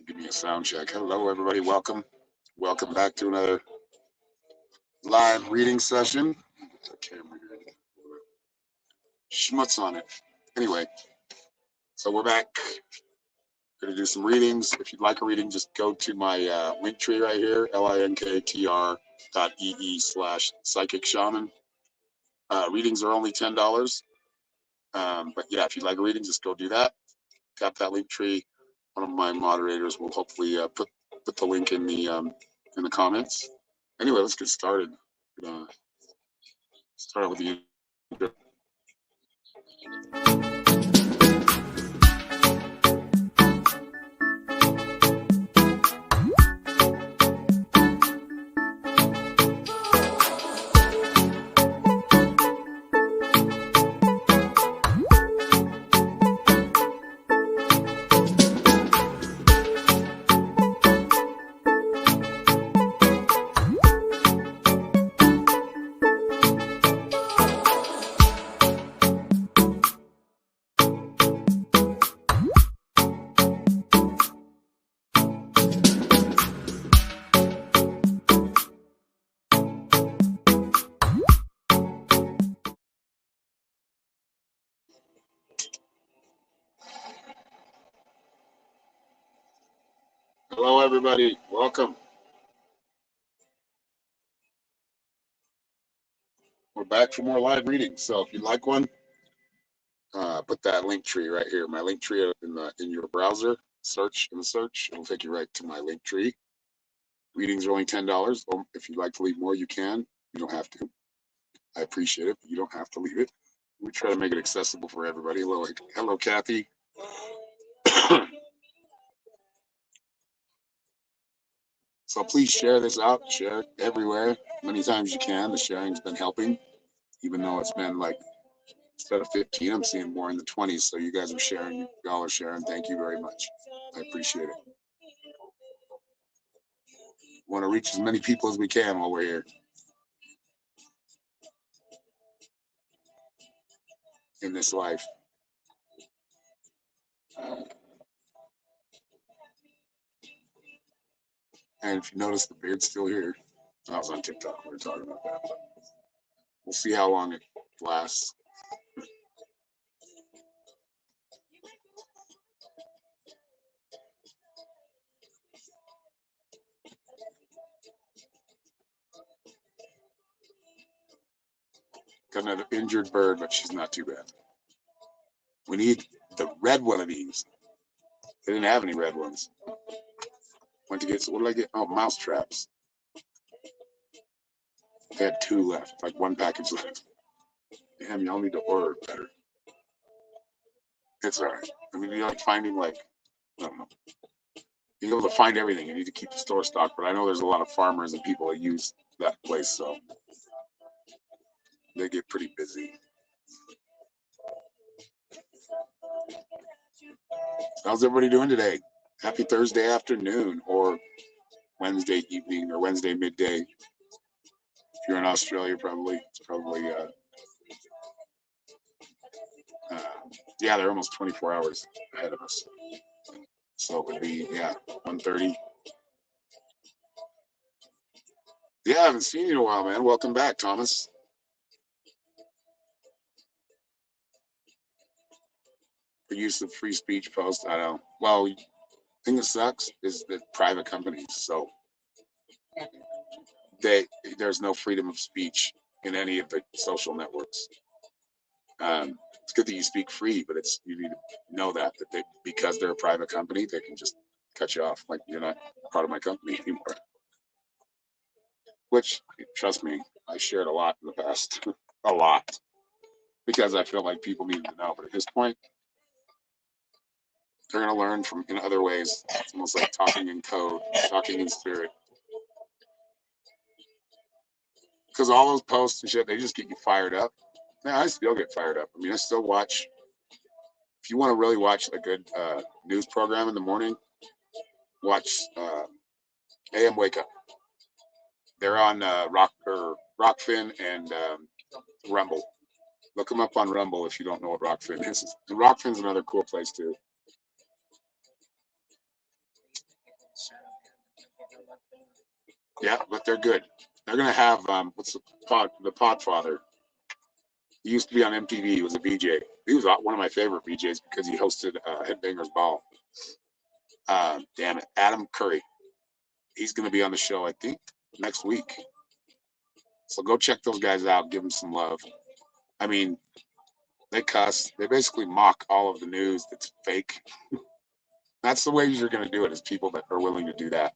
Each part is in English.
Give me a sound check. Hello, everybody. Welcome back to another live reading session. The camera here. Schmutz on it. Anyway, so we're back. Going to do some readings. If you'd like a reading, just go to my link tree right here, linktr.ee/psychic shaman. Readings are only $10. But yeah, if you'd like a reading, just go do that. Tap that link tree. One of my moderators will hopefully put the link in the comments. Anyway, let's get started. Start with the Hello, everybody. Welcome. We're back for more live readings. So if you'd like one, put that link tree right here. My link tree in your browser. Search. It'll take you right to my link tree. Readings are only $10. If you'd like to leave more, you can. You don't have to. I appreciate it, but you don't have to leave it. We try to make it accessible for everybody. Hello, Kathy. So please share this out. Share it everywhere, many times you can. The sharing's been helping, even though it's been like, instead of 15, I'm seeing more in the 20s. So you guys are sharing. Y'all are sharing. Thank you very much. I appreciate it. Want to reach as many people as we can while we're here. In this life. And if you notice, the beard's still here. I was on TikTok. We were talking about that. But we'll see how long it lasts. Got another injured bird, but she's not too bad. We need the red one of these. They didn't have any red ones. Went to get, what did I get? Oh, mouse traps. They had 2 left, like 1 package left. Damn, y'all need to order better. It's all right. I mean, you're like finding I don't know. You're able to find everything. You need to keep the store stocked, but I know there's a lot of farmers and people that use that place, so they get pretty busy. How's everybody doing today? Happy Thursday afternoon or Wednesday evening or Wednesday midday. If you're in Australia, it's probably yeah, they're almost 24 hours ahead of us. So it would be 1:30. Yeah, I haven't seen you in a while, man. Welcome back, Thomas. The use of free speech post. I don't. Well, the thing that sucks is that private companies. So there's no freedom of speech in any of the social networks. It's good that you speak free, but you need to know that because they're a private company, they can just cut you off. Like, you're not part of my company anymore. Which, trust me, I shared a lot in the past. A lot. Because I feel like people need to know. But at this point, they're going to learn in other ways. It's almost like talking in code, talking in spirit. Because all those posts and shit, they just get you fired up. Yeah, I still get fired up. I mean, I still watch. If you want to really watch a good news program in the morning, watch AM Wake Up. They're on Rockfin and Rumble. Look them up on Rumble if you don't know what Rockfin is. And Rockfin's another cool place too. Yeah, but they're good. They're gonna have what's the Podfather. He used to be on MTV. He was a VJ. He was one of my favorite VJs because he hosted Headbangers Ball. Damn it, Adam Curry. He's gonna be on the show, I think, next week. So go check those guys out. Give them some love. I mean, they cuss. They basically mock all of the news that's fake. That's the way you're gonna do it. Is people that are willing to do that.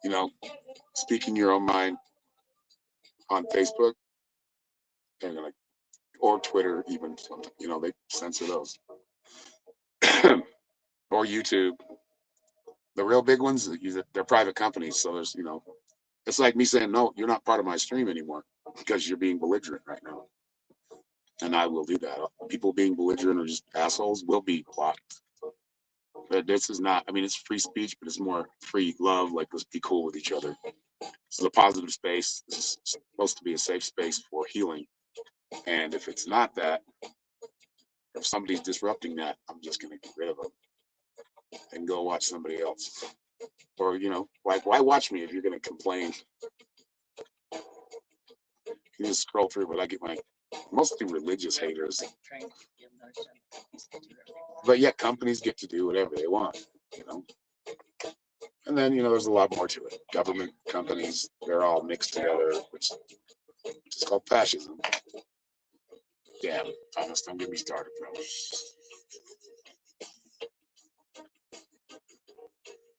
You know, speaking your own mind on Facebook. They're gonna or Twitter even. You know, they censor those. Or YouTube. The real big ones, they're private companies. So there's, it's like me saying, no, you're not part of my stream anymore because you're being belligerent right now. And I will do that. People being belligerent or just assholes will be blocked. But this is not, I mean, it's free speech, but it's more free love. Like, let's be cool with each other. This is a positive space. This is supposed to be a safe space for healing. And if it's not that, if somebody's disrupting that, I'm just going to get rid of them and go watch somebody else. Or, like, why watch me if you're going to complain? You just scroll through, but I get my mostly religious haters. But yet companies get to do whatever they want, And then, there's a lot more to it. Government companies, they're all mixed together, which is called fascism. Damn, Thomas, don't get me started, bro.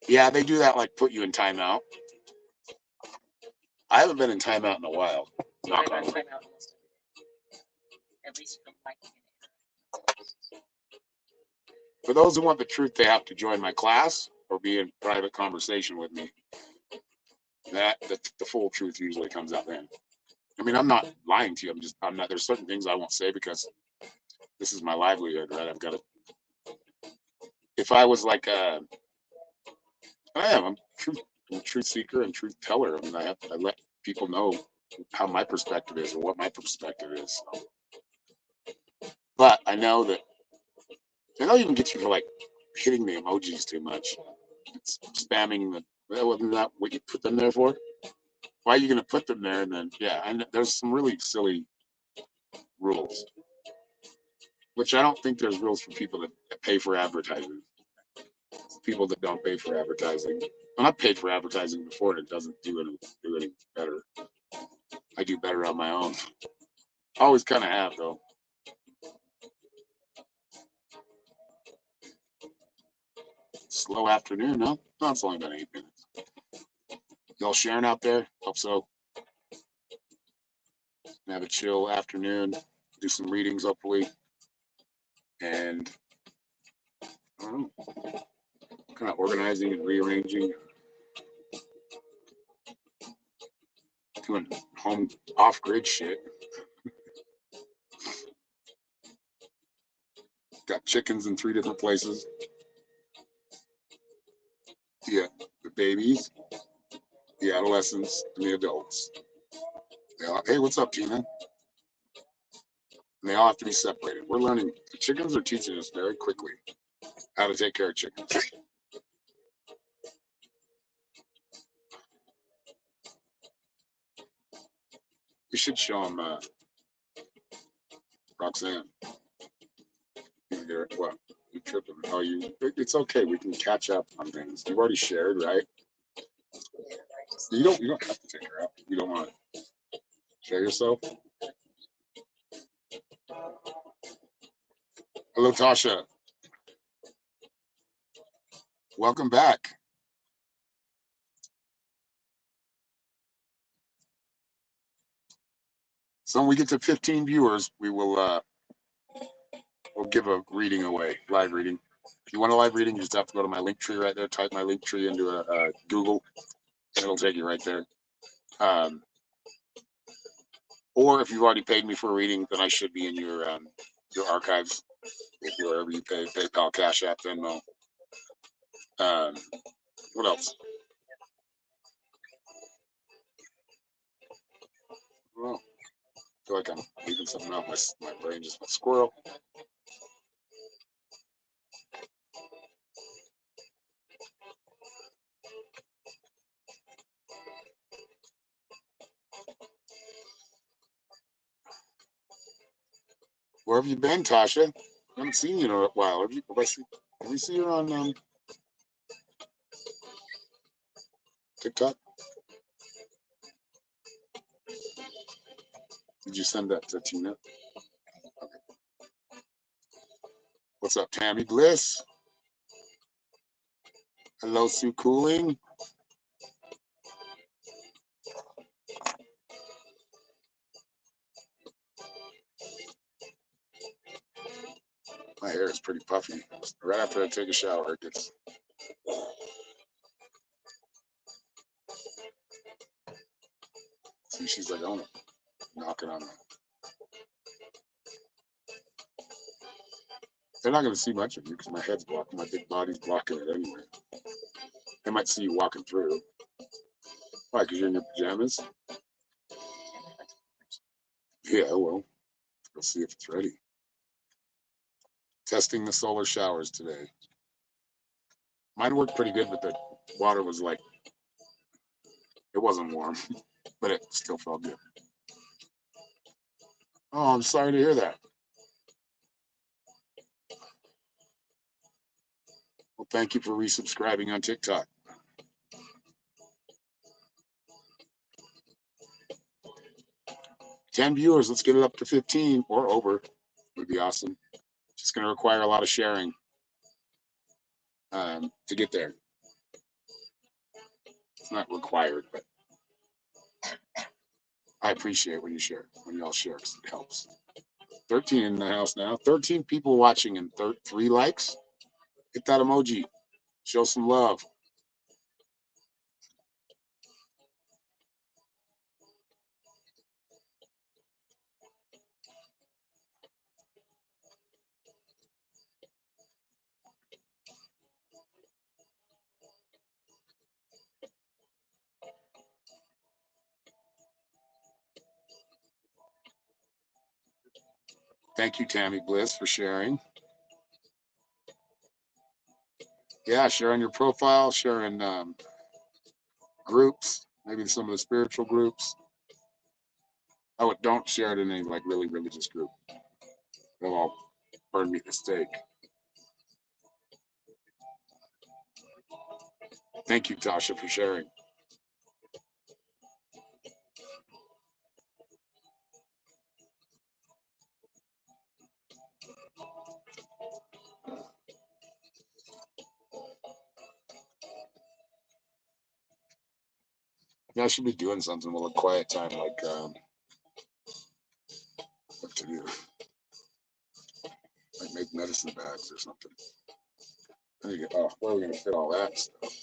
Yeah, they do that, like put you in timeout. I haven't been in timeout in a while. Knock on wood. For those who want the truth, they have to join my class or be in private conversation with me. The full truth usually comes out then. I mean, I'm not lying to you. I'm not. There's certain things I won't say because this is my livelihood, right? I've got to. If I was like I am. I'm a truth seeker and truth teller. I mean, I let people know how my perspective is or what my perspective is. But I know that they don't even get you for like hitting the emojis too much. It's spamming the. Well, wasn't that what you put them there for? Why are you going to put them there? And then, yeah, and there's some really silly rules, which I don't think there's rules for people that pay for advertising. People that don't pay for advertising. Well, I paid for advertising before, and it doesn't do any better. I do better on my own. Always kind of have, though. Slow afternoon, no? No, it's only been 8 minutes. Y'all sharing out there? Hope so. Have a chill afternoon. Do some readings, hopefully. And I don't know, kind of organizing and rearranging. Doing home off-grid shit. Got chickens in 3 different places. Yeah, the babies, the adolescents, and the adults. Hey, what's up, Tina? And they all have to be separated. We're learning. The chickens are teaching us very quickly how to take care of chickens. We should show them Roxanne. What? You tripping? Oh, it's okay. We can catch up on things. You've already shared, right? You don't have to take her out. You don't want to share yourself. Hello, Tasha. Welcome back. So when we get to 15 viewers, we'll give a reading away, live reading. If you want a live reading, you just have to go to my link tree right there. Type my link tree into a Google, and it'll take you right there. Or if you've already paid me for a reading, then I should be in your archives, wherever you pay, PayPal, Cash App, Venmo. What else? Well, I feel like I'm leaving something out. My brain just went squirrel. Where have you been, Tasha? I haven't seen you in a while. Have we seen you on TikTok? Did you send that to Tina? Okay. What's up, Tammy Bliss? Hello, Sue Cooling. My hair is pretty puffy. Right after I take a shower, it gets. See, she's like, oh, knocking on me. They're not going to see much of you because my head's blocking, my big body's blocking it anyway. They might see you walking through. Why? Because you're in your pajamas? Yeah, well, we'll see if it's ready. Testing the solar showers today. Mine worked pretty good, but the water was like, it wasn't warm, but it still felt good. Oh, I'm sorry to hear that. Well, thank you for resubscribing on TikTok. 10 viewers, let's get it up to 15 or over. Would be awesome. Just going to require a lot of sharing to get there. It's not required, but I appreciate when you share, when y'all share, because it helps. 13 in the house now. 13 people watching and 3 likes. Hit that emoji. Show some love. Thank you, Tammy Bliss, for sharing. Yeah, sharing your profile, sharing groups, maybe some of the spiritual groups. Oh, don't share it in any like really religious group. They'll all burn me at the stake. Thank you, Tasha, for sharing. Yeah, I should be doing something with a quiet time, like what to do, like make medicine bags or something. Oh, where are we gonna fit all that stuff?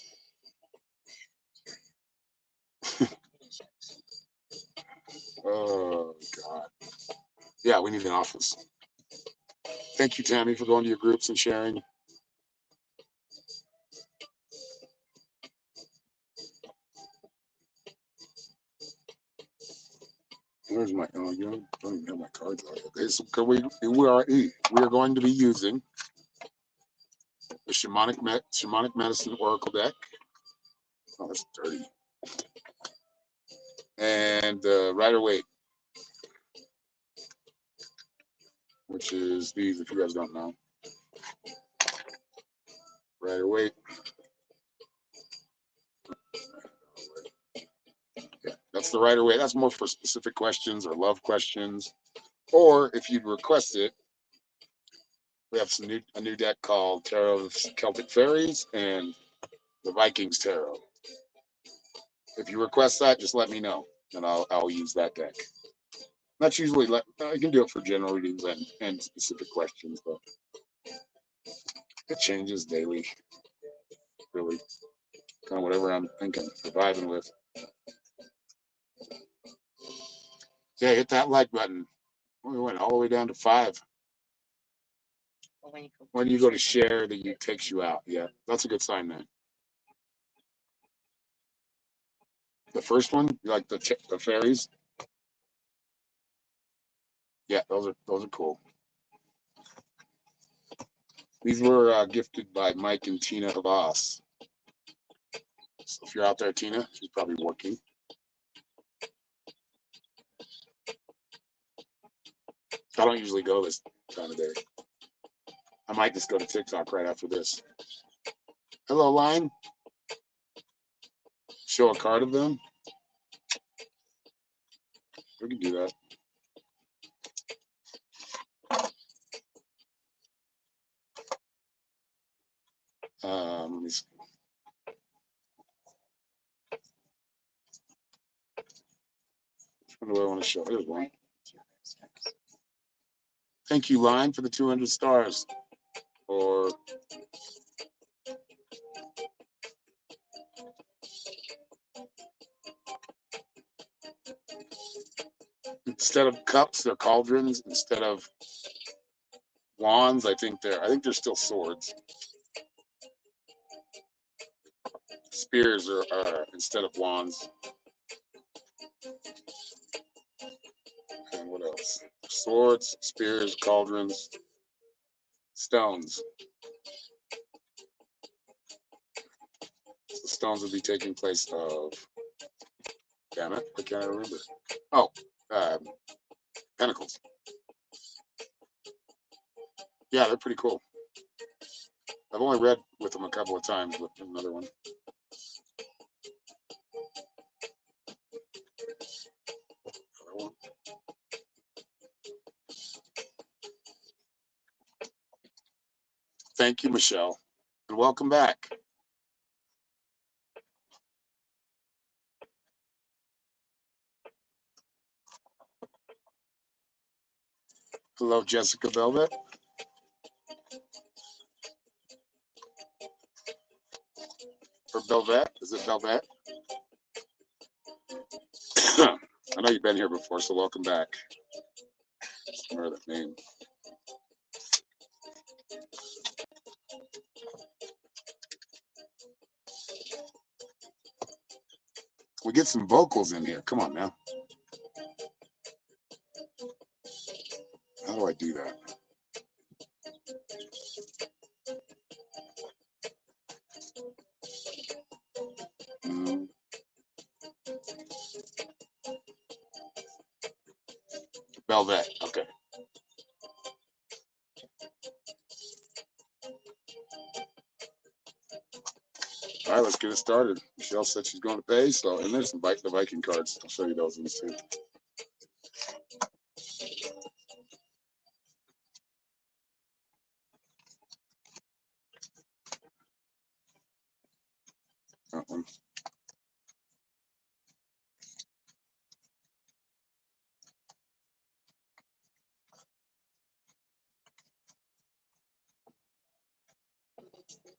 Oh God. Yeah, we need an office. Thank you, Tammy, for going to your groups and sharing. Where's my? Oh, you don't even have my cards out. Okay, so we are going to be using the shamanic medicine oracle deck. Oh, that's dirty. And Rider-Waite, which is these. If you guys don't know, Rider-Waite. Yeah, that's the Rider-Waite. That's more for specific questions or love questions, or if you'd request it, we have a new deck called Tarot of Celtic Fairies and the Vikings Tarot. If you request that, just let me know, and I'll use that deck. That's usually I can do it for general readings and specific questions, but it changes daily. Really, kind of whatever I'm thinking, vibing with. Yeah, hit that like button. We went all the way down to 5. When you go to share, it takes you out. Yeah, that's a good sign then. The first one, you like the fairies? Yeah, those are cool. These were gifted by Mike and Tina Havas. So if you're out there, Tina, she's probably working. I don't usually go this time of day. I might just go to TikTok right after this. Hello, line. Show a card of them. We can do that. Let me see. What do I want to show? Here's one. Thank you, line, for the 200 stars. Or instead of cups, they're cauldrons. Instead of wands, I think they're still swords. Spears are instead of wands. And what else? Swords, spears, cauldrons, stones. The stones would be taking place of. Damn it, I can't remember. Oh, pentacles. Yeah, they're pretty cool. I've only read with them a couple of times with another one. Thank you, Michelle, and welcome back. Hello, Jessica Velvet. Or Velvet? Is it Velvet? I know you've been here before, so welcome back. Remember that name. We get some vocals in here. Come on now. How do I do that? Velvet. Okay. All right, let's get it started. Michelle said she's going to pay, so and there's the Viking cards. I'll show you those ones too. That one.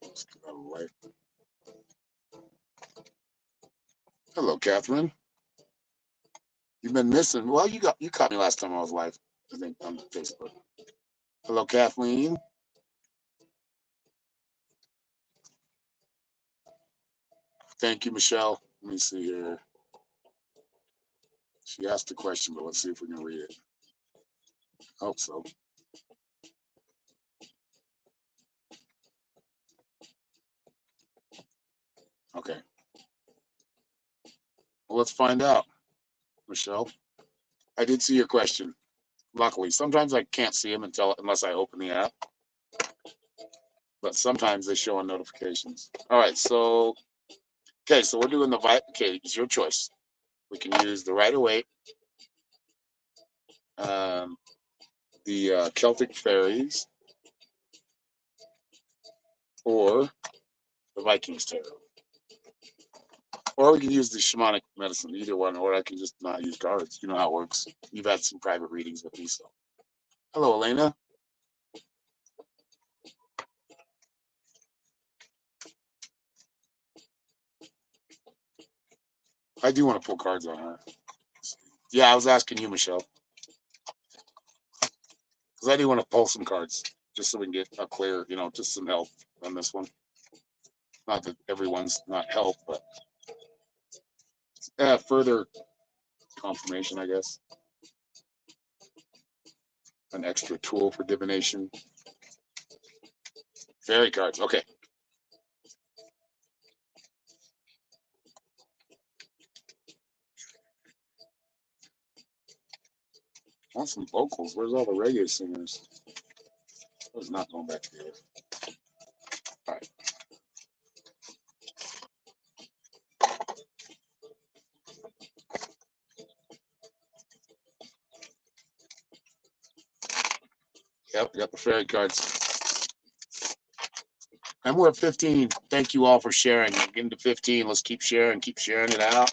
Let's get out of the way. Hello, Catherine. You've been missing. Well, you caught me last time I was live, I think, on Facebook. Hello, Kathleen. Thank you, Michelle. Let me see here. She asked a question, but let's see if we can read it. Hope so. Okay. Well, let's find out, Michelle. I did see your question. Luckily, sometimes I can't see them unless I open the app, but sometimes they show on notifications. All right, so okay, so we're doing the okay. It's your choice. We can use the Rider-Waite, the Celtic Fairies, or the Vikings Tarot, or we can use the Shamanic Medicine. Either one, or I can just not use cards. You know how it works. You've had some private readings with me, so. Hello, Elena. I do want to pull cards on her. Yeah, I was asking you, Michelle, because I do want to pull some cards just so we can get a clear, just some help on this one. Not that everyone's not help, but further confirmation, I guess. An extra tool for divination. Fairy cards. Okay. want some vocals. Where's all the reggae singers? I was not going back here. All right. Yep, got the fairy cards. And we're at 15. Thank you all for sharing. Getting to 15. Let's keep sharing it out.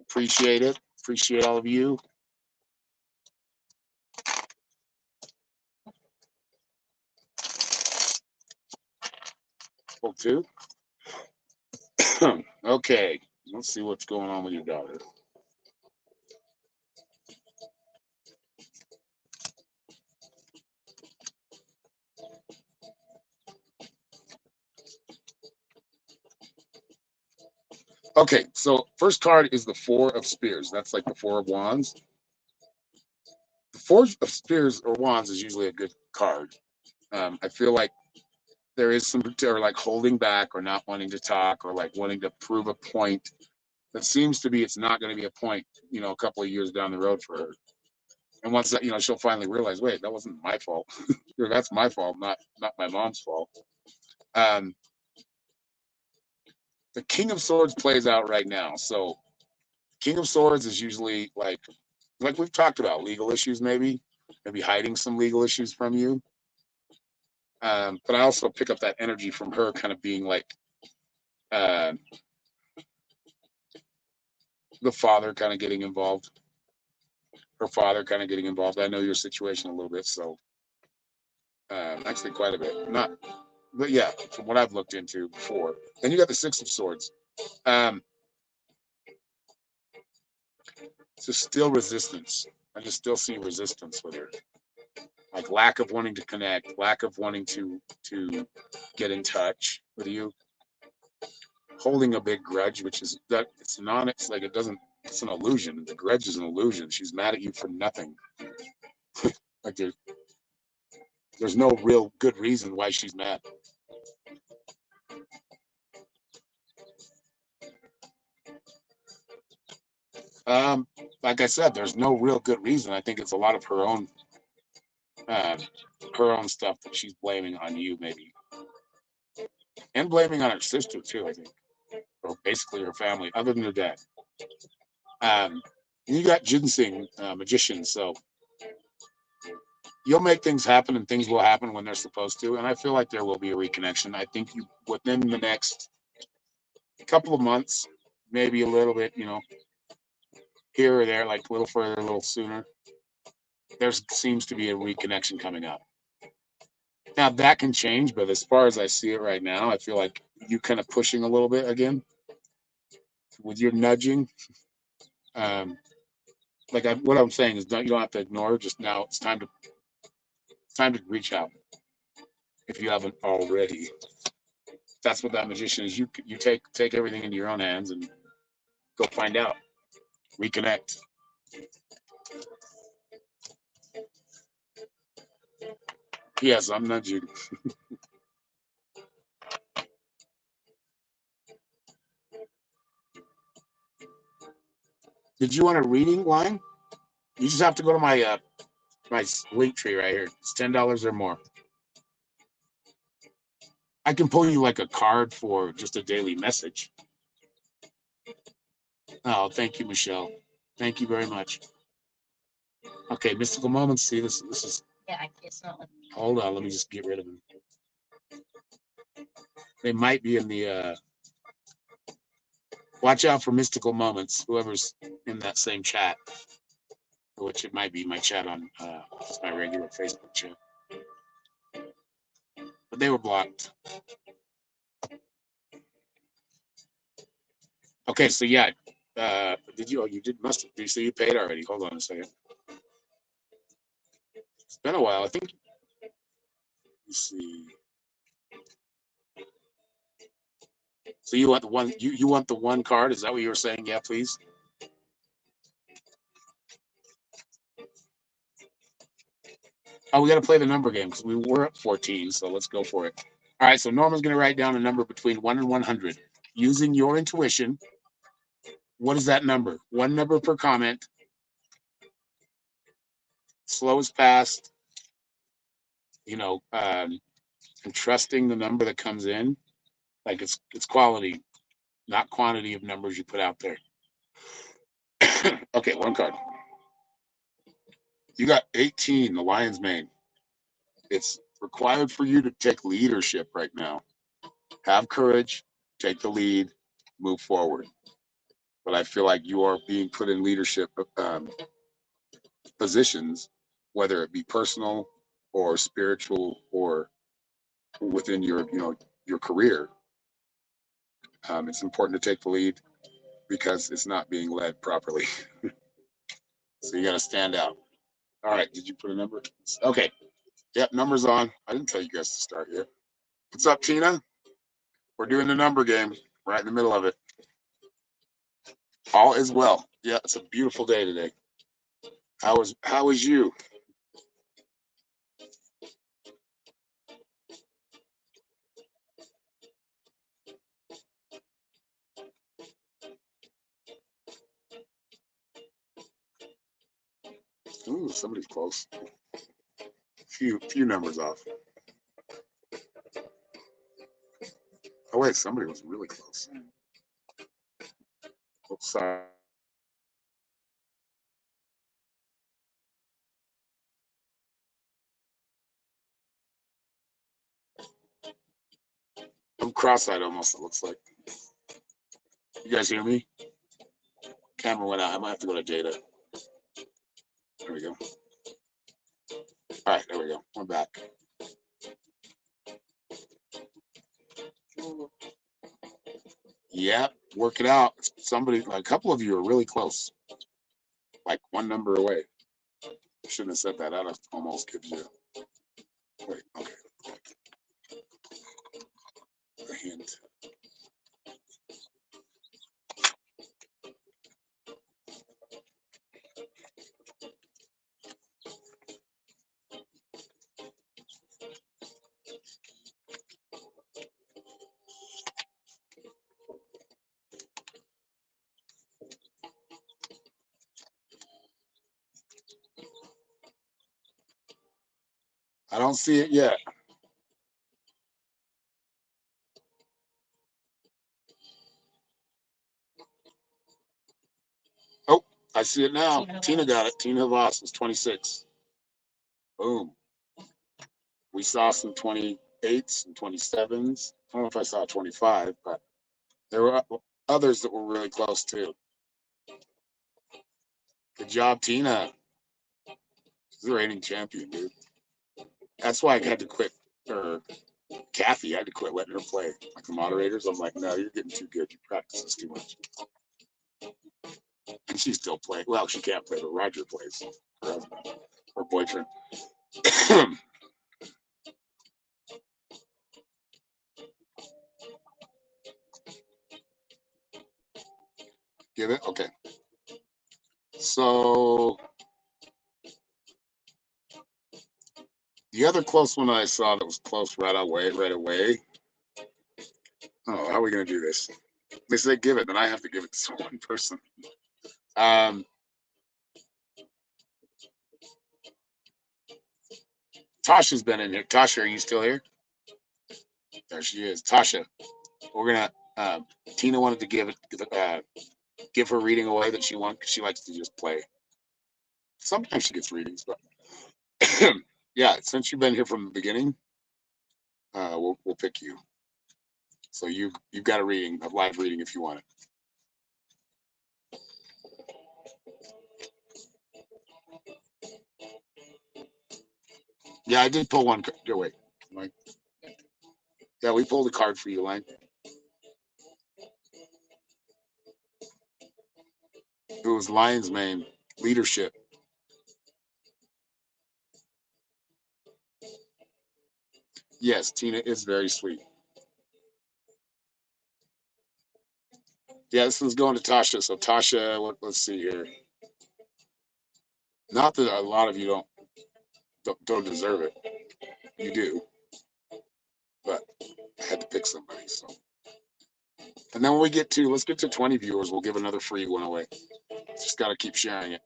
Appreciate it. Appreciate all of you. Pull two. Okay. Let's see what's going on with your daughter. Okay, so first card is the Four of Spears. That's like the Four of Wands. The Four of Spears or Wands is usually a good card. I feel like there is some, or like holding back or not wanting to talk or like wanting to prove a point that seems to be it's not going to be a point, a couple of years down the road for her. And once that, she'll finally realize, wait, that wasn't my fault. That's my fault, not my mom's fault. The King of Swords plays out right now. So King of Swords is usually like we've talked about, legal issues, maybe hiding some legal issues from you. But I also pick up that energy from her kind of being like the father kind of getting involved. Her father kind of getting involved. I know your situation a little bit, so actually quite a bit. But yeah, from what I've looked into before. Then you got the Six of Swords. So still resistance. I just still see resistance with her. Like lack of wanting to connect, lack of wanting to get in touch with you. Holding a big grudge, which is that it's like it doesn't, it's an illusion. The grudge is an illusion. She's mad at you for nothing. Like there's no real good reason why she's mad. Like I said, there's no real good reason. I think it's a lot of her own stuff that she's blaming on you, maybe, and blaming on her sister too. I think, or basically her family, other than her dad. You got ginseng, magician, so you'll make things happen, and things will happen when they're supposed to. And I feel like there will be a reconnection. I think you within the next couple of months, maybe a little bit, here or there, like a little further, a little sooner. There seems to be a reconnection coming up. Now that can change, but as far as I see it right now, I feel like you kind of pushing a little bit again with your nudging. What I'm saying is, you don't have to ignore. Just now, it's time to reach out if you haven't already. That's what that magician is. You take everything into your own hands and go find out, reconnect. Yes, I'm nudging. Did you want a reading line? You just have to go to my my link tree right here. It's $10 or more. I can pull you like a card for just a daily message. Oh, thank you, Michelle. Thank you very much. Okay, mystical moments. See, this is. Yeah, it's not. Hold on, let me just get rid of them. They might be in the. Watch out for mystical moments. Whoever's in that same chat, which it might be my chat on just my regular Facebook chat, but they were blocked. Okay, so yeah, did you? Oh, you did. Must have. So you paid already. Hold on a second. It's been a while. I think. Let's see. So you want the one? You want the one card? Is that what you were saying? Yeah, please. Oh, we got to play the number game because we were at 14. So let's go for it. All right. So Norma's going to write down a number between 1 and 100 using your intuition. What is that number? One number per comment. Slow is fast. And trusting the number that comes in, like it's quality, not quantity of numbers you put out there. Okay, one card. You got 18, the lion's mane. It's required for you to take leadership right now. Have courage, take the lead, move forward. But I feel like you are being put in leadership positions, whether it be personal or spiritual or within your career. It's important to take the lead because it's not being led properly. So you got to stand out. All right. Did you put a number? Okay. Yep. Number's on. I didn't tell you guys to start yet. What's up, Tina? We're doing the number game right in the middle of it. All is well. Yeah. It's a beautiful day today. How was you? Ooh, somebody's close. Few numbers off. Oh wait, somebody was really close. Oops, sorry. I'm cross-eyed almost, it looks like. You guys hear me? Camera went out. I might have to go to data. There we go. All right, there we go. We're back. Yep, work it out. Somebody, a couple of you are really close, like one number away. Shouldn't have said that. That almost gives you. Wait, okay. A hint. I don't see it yet. Oh, I see it now. Tina got it. Tina Voss is 26. Boom. We saw some 28s and 27s. I don't know if I saw 25, but there were others that were really close too. Good job, Tina. She's the reigning champion, dude. That's why I had to quit, or Kathy, I had to quit letting her play. Like the moderators, I'm like, no, you're getting too good. You practice this too much. And she still plays. Well, she can't play, but Roger plays. Her husband, her boyfriend. Get it? Okay. So the other close one I saw that was close right away. Oh, how are we gonna do this? They say give it, then I have to give it to one person. Um, Tasha's been in here. Tasha, are you still here? There she is. Tasha, we're gonna. Tina wanted to give her reading away that she wants because she likes to just play. Sometimes she gets readings, but yeah, since you've been here from the beginning, we'll pick you. So you've got a live reading if you want it. Yeah, I did pull one. Oh, wait, Mike. Yeah, we pulled a card for you, Lang. It was Lion's Mane leadership. Yes, Tina is very sweet. Yeah, this one's going to Tasha. So Tasha, let's see here. Not that a lot of you don't deserve it. You do, but I had to pick somebody. So, and then when let's get to 20 viewers, we'll give another free one away. Just got to keep sharing it.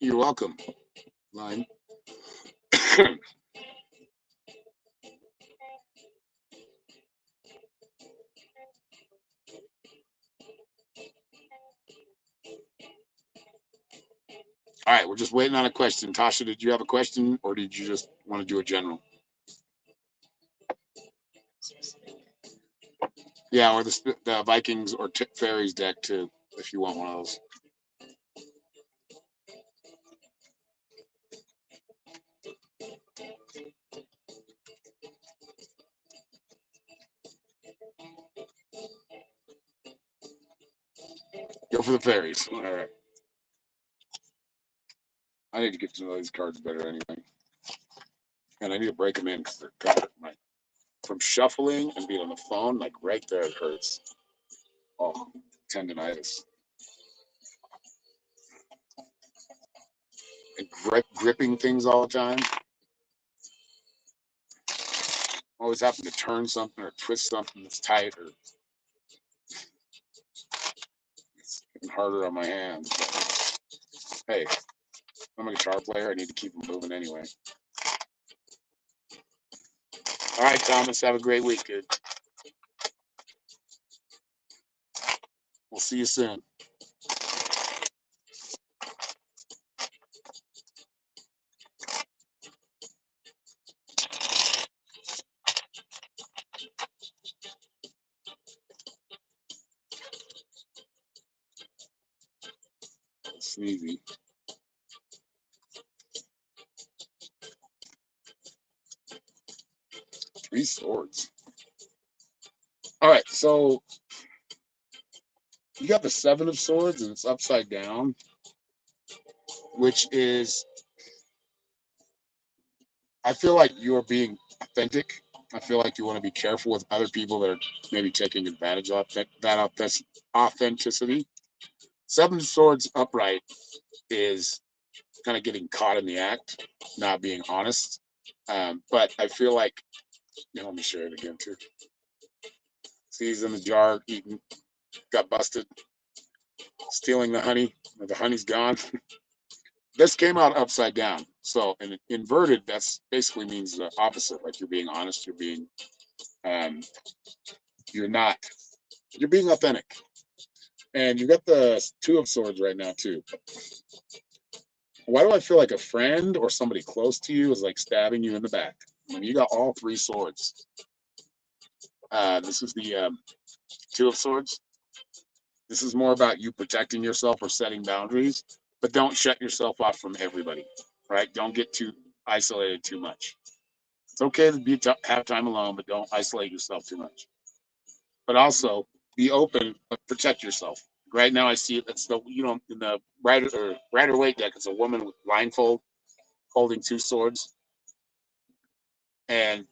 You're welcome, Line. All right, we're just waiting on a question. Tasha, did you have a question, or did you just want to do a general? Yeah, or the Vikings or Fairies deck too, if you want one of those. Go for the Fairies. All right. I need to get to know these cards better anyway, and I need to break them in because they're kind of my from shuffling and being on the phone. Like right there, it hurts. Oh, tendonitis and gripping things all the time. Always having to turn something or twist something that's tight, or it's getting harder on my hands. But hey, I'm a guitar player. I need to keep them moving anyway. All right, Thomas. Have a great week, kid. We'll see you soon. Sneezy. 3 swords. All right, so you got the 7 of swords and it's upside down, which is, I feel like you're being authentic. I feel like you want to be careful with other people that are maybe taking advantage of that authenticity. 7 of swords upright is kind of getting caught in the act, not being honest. But I feel like, let me share it again too. See, he's in the jar eating, got busted, stealing the honey. The honey's gone. This came out upside down. So in inverted, that's basically means the opposite. Like you're being honest, um, you're not, you're being authentic. And you got the 2 of swords right now too. Why do I feel like a friend or somebody close to you is like stabbing you in the back? When you got all 3 swords. This is the 2 of swords. This is more about you protecting yourself or setting boundaries, but don't shut yourself off from everybody, right? Don't get too isolated too much. It's okay to have time alone, but don't isolate yourself too much. But also be open, but protect yourself. Right now, I see it. It's the in the Rider Waite deck. It's a woman with blindfold holding 2 swords, and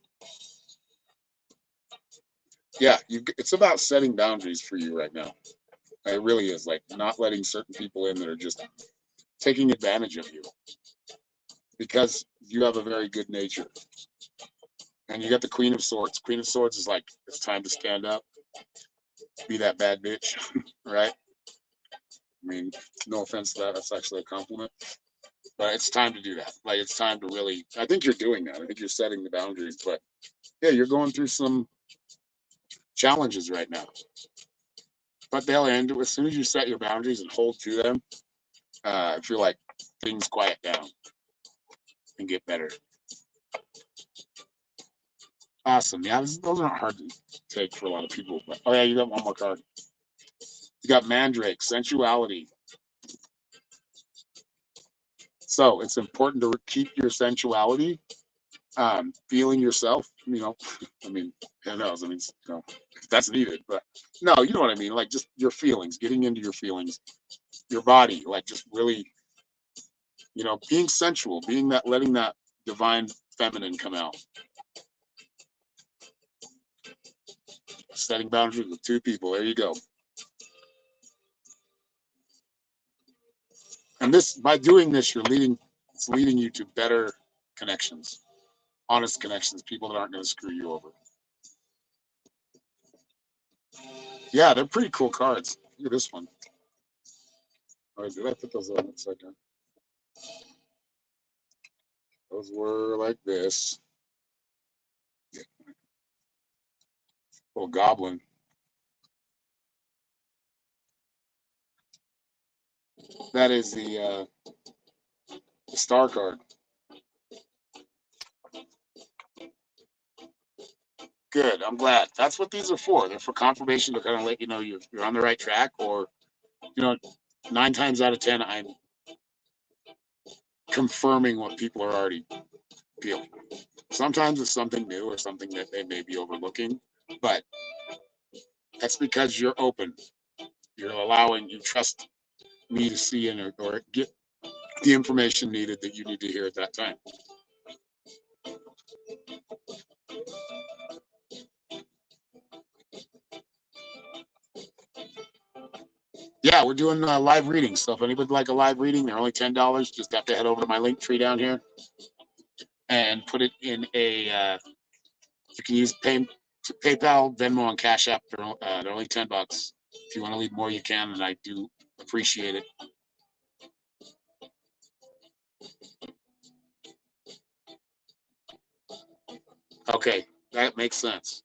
yeah, it's about setting boundaries for you right now. It really is, like not letting certain people in that are just taking advantage of you because you have a very good nature. And you got the Queen of Swords. Queen of Swords is like, it's time to stand up, be that bad bitch, right? I mean, no offense to that. That's actually a compliment. But it's time to do that. Like, it's time to really, I think you're doing that. I think you're setting the boundaries. But yeah, you're going through some challenges right now. But they'll end as soon as you set your boundaries and hold to them. I feel like things quiet down and get better. Awesome. Yeah, those aren't hard to take for a lot of people. But, oh, yeah, you got one more card. You got Mandrake, sensuality. So it's important to keep your sensuality, feeling yourself. I mean, who knows? I mean, if that's needed, but no, you know what I mean. Like just your feelings, getting into your feelings, your body, like just really, being sensual, being that, letting that divine feminine come out, setting boundaries with 2 people. There you go. And this, by doing this, it's leading you to better connections, honest connections, people that aren't going to screw you over. Yeah, they're pretty cool cards. Look at this one. Oh, did I put those on upside down? Those were like this. Yeah. Little goblin. That is the star card. Good. I'm glad. That's what these are for. They're for confirmation to kind of let you know you're on the right track, or 9 times out of 10, I'm confirming what people are already feeling. Sometimes it's something new or something that they may be overlooking, but that's because you're open. You trust me to see or get the information needed that you need to hear at that time. Yeah, we're doing live readings. So if anybody would like a live reading, they're only $10. Just have to head over to my link tree down here and put it in you can use PayPal, Venmo, and Cash App. They're only $10. If you want to leave more, you can, and I do appreciate it. Okay, that makes sense.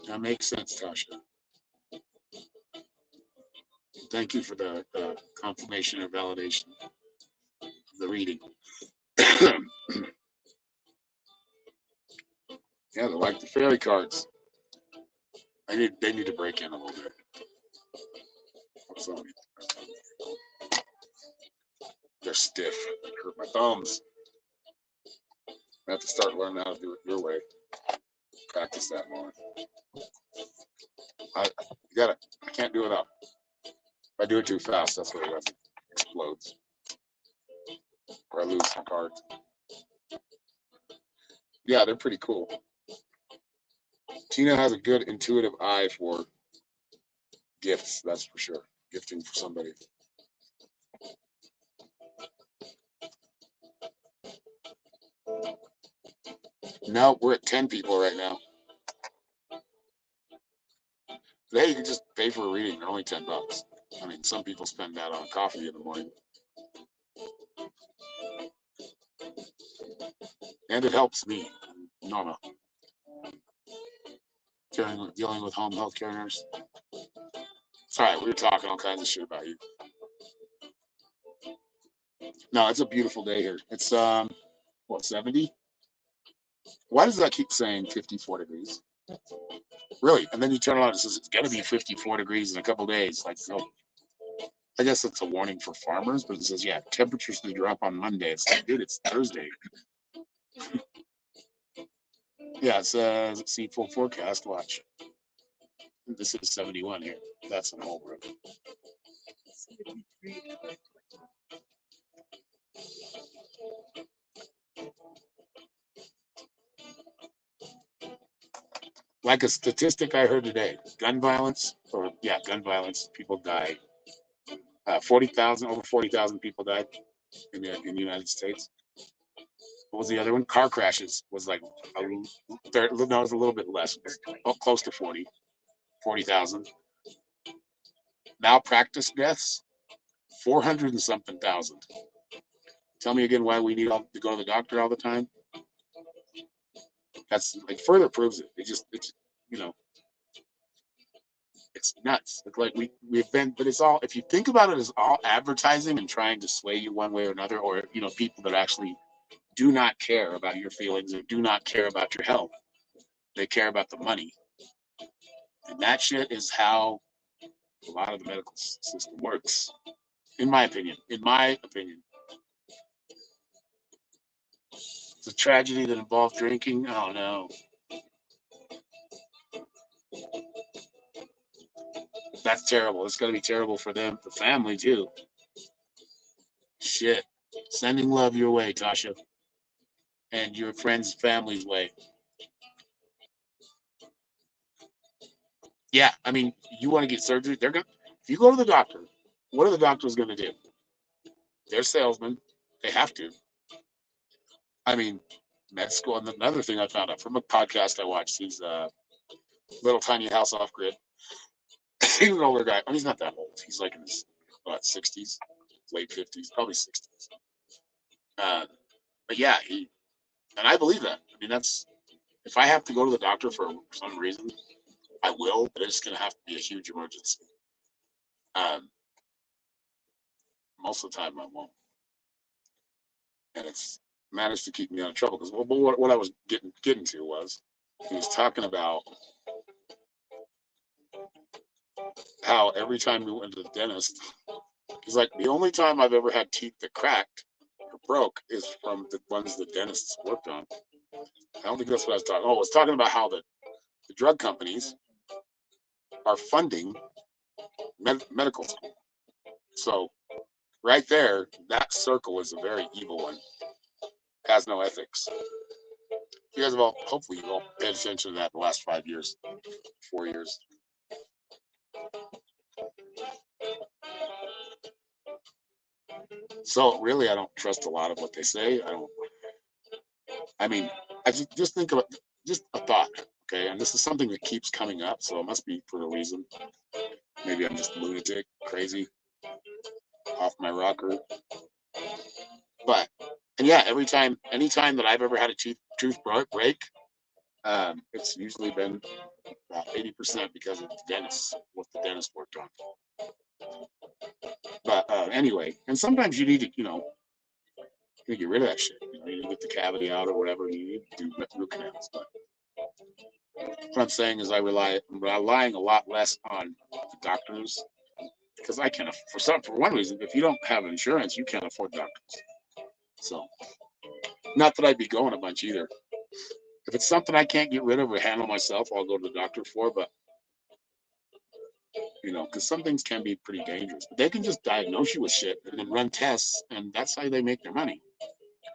That makes sense, Tasha. Thank you for the confirmation or validation of the reading. Yeah, they're like the fairy cards. They need to break in a little bit. They're stiff. They hurt my thumbs. I have to start learning how to do it your way. Practice that more. I can't do it up. If I do it too fast, that's what it explodes. Or I lose some cards. Yeah, they're pretty cool. Tina has a good intuitive eye for gifts, that's for sure. Gifting for somebody. No, we're at 10 people right now. Hey, you can just pay for a reading. They're only $10. I mean, some people spend that on coffee in the morning. And it helps me, Norma, dealing with home health care nurse. It's all right. We were talking all kinds of shit about you. No, it's a beautiful day here. It's 70? Why does that keep saying 54 degrees? Really? And then you turn it on, it says it's gonna be 54 degrees in a couple days. Like, so I guess it's a warning for farmers, but it says, yeah, temperatures to drop on Monday. It's like, dude, it's Thursday. Yeah, it says, see full forecast, watch. This is 71 here. That's an old road. Like a statistic I heard today, gun violence, people die. 40,000, over 40,000 people died in the United States. What was the other one? Car crashes was like, no, it was a little bit less, close to 40,000. Malpractice deaths, 400 and something thousand. Tell me again why we need to go to the doctor all the time. That's like further proves it. It's nuts. It's like we've been, but it's all, if you think about it, as all advertising and trying to sway you one way or another, or people that actually do not care about your feelings or do not care about your health. They care about the money. And that shit is how a lot of the medical system works. In my opinion. It's a tragedy that involved drinking. Oh no. That's terrible. It's gonna be terrible for them, the family too. Shit. Sending love your way, Tasha. And your friends' family's way. Yeah, I mean, you want to get surgery, if you go to the doctor, what are the doctors gonna do? They're salesmen. They have to. I mean, med school. And another thing I found out from a podcast I watched, he's Little Tiny House Off Grid. He's an older guy. I mean, he's not that old. He's like in his 60s. late 50s, probably 60s. But yeah, and I believe that. I mean, that's if I have to go to the doctor for some reason, I will, but it's going to have to be a huge emergency. Um, Most of the time, I won't, and it's managed to keep me out of trouble because what I was getting to was he was talking about how every time we went to the dentist, he's like, the only time I've ever had teeth that cracked or broke is from the ones the dentists worked on. I don't think that's what I was talking. Oh, I was talking about how the drug companies are funding medical school. So right there, that circle is a very evil one. Has no ethics. You guys have all, hopefully, you all paid attention to that in the last 5 years, 4 years. So really, I don't trust a lot of what they say. I don't. I mean, I just think of it, just a thought. Okay, and this is something that keeps coming up, so it must be for a reason. Maybe I'm just lunatic, crazy, off my rocker. But and yeah, anytime that I've ever had a tooth break, it's usually been about 80% because of the dentist, what the dentist worked on. But anyway, and sometimes you need to, you get rid of that shit. You need to get the cavity out or whatever. You need to do root canals. But what I'm saying is I'm relying a lot less on the doctors because I can't, for one reason, if you don't have insurance, you can't afford doctors. So, not that I'd be going a bunch either. If it's something I can't get rid of or handle myself, I'll go to the doctor for. But because some things can be pretty dangerous. But they can just diagnose you with shit and then run tests, and that's how they make their money.